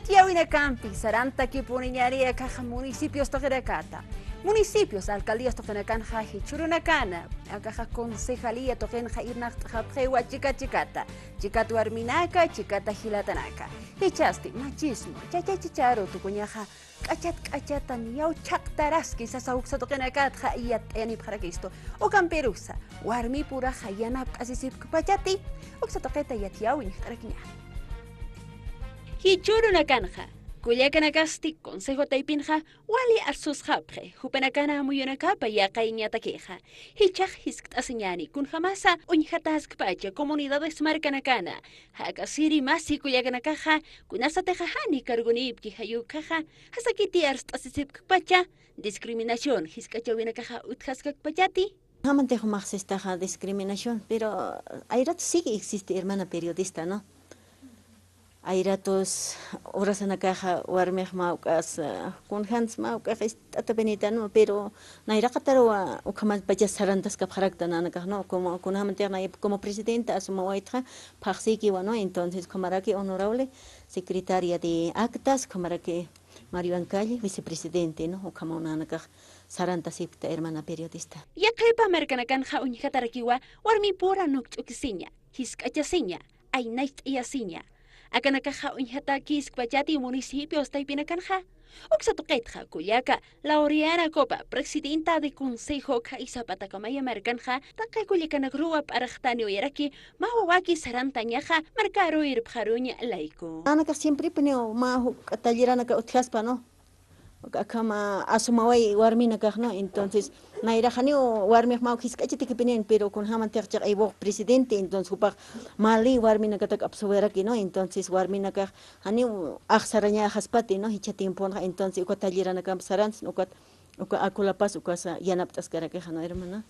Yawina campi, saranta que poniñaria caja municipios toqueracata. Municipios, alcaldías toquenacan jaji, churunacana, caja concejalía toquenja irna japjewa chicata, chicatu arminaca, chicata gilatanaka. Hichasti, machismo, chachachicharo, tucuñaja, kachatan, yau chactaraski, sasauxa toquenacat, jaiyat eni para Cristo, o camperusa, warmi pura jayanap asisip pachati, oxatoqueta yatiawin, taraquiña. Hichuruna canja, Culiacana casti, consejo taipinja, wali arsus japre, jupenacana muyuna capa y acaiñata queja. Hichaj hisktaseñani, kun jamasa, unjatask pacha, comunidades marcanacana. Hakasiri masi culiacana caja, kunasa tejajani cargunib kihayu caja, hasakiti arstasisip pacha, discriminación, hiskachawina caja utjaskak pachati. Jamantejo más esta discriminación, pero hay ratos sí que existe hermana periodista, ¿no? Hay ratos horas en la caja warmej maukas con Hans maukas esta benita no pero naira kataro o kamal payas sarantas kapharakta nanaka no como con hamanterna como presidenta asuma waitra parsiki no entonces camaraki honorable secretaria de actas camaraki Mario Ancalle vicepresidente no o como nanaka saranta sipta hermana periodista ya kaipa merkanakan ha uñhatarakiwa warmi pura nukchukisiña hiskachasiña ay nait iyasiña Akanakaja unhatakis Pachati municipios taipinakanja. Oxatoquetja, Cuyaca, Laureana Copa, presidenta de Consejo Kaisa Patacamaya Mercanja, Taka Culicanagrua Parajtanio Yeraki, Mahawaki Sarantañaja, Marcaro Irpjaruña Laico. Anaka siempre poneo mahu talleranaka utjaspa no kama asumaway warmina no entonces naira hanio warmi mau kiskachete que penen pero con haman tercher ay presidente entonces upag mali warmina katak absuera que no entonces warmina ka hanio aksaraña haspati no hicha tiempo entonces uka tallerana kam sarans uka akula pas uka sa yanaptas kara que no hermana